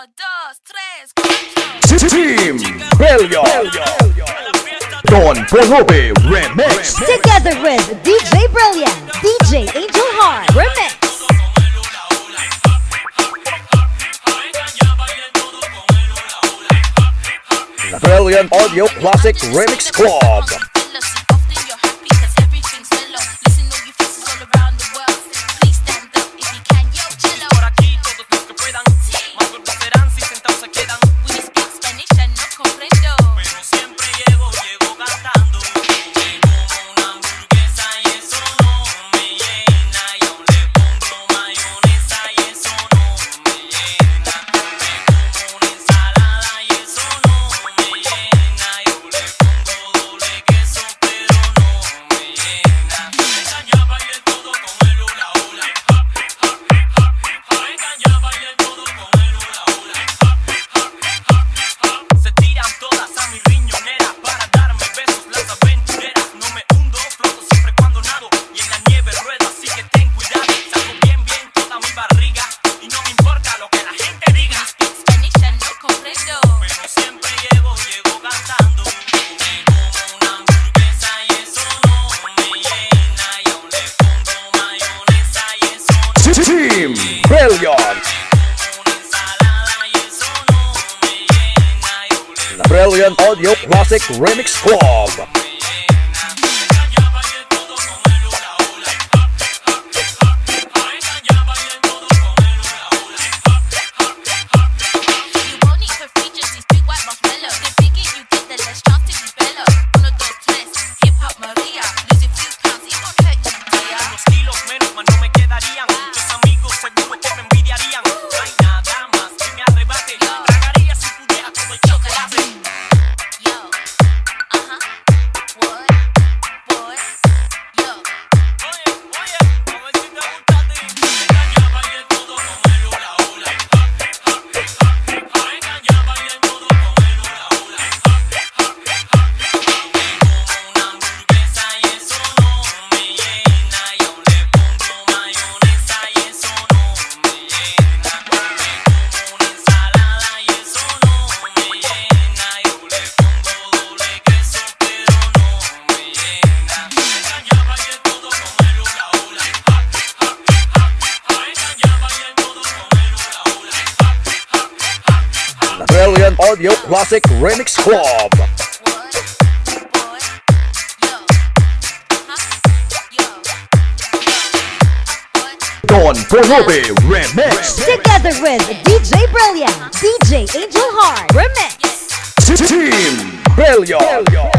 dos, tres, cuatro. Team Brilliant Don Polobe Remix Together with DJ Brilliant, DJ Angel Heart Remix. Brilliant Audio Classic Remix Club. Team Brilliant Brilliant Audio Classic Remix Club. Brilliant Audio Classic Remix Club. Don Polobe Remix. Together with DJ Brilliant, DJ Angel Heart Remix. Team Brilliant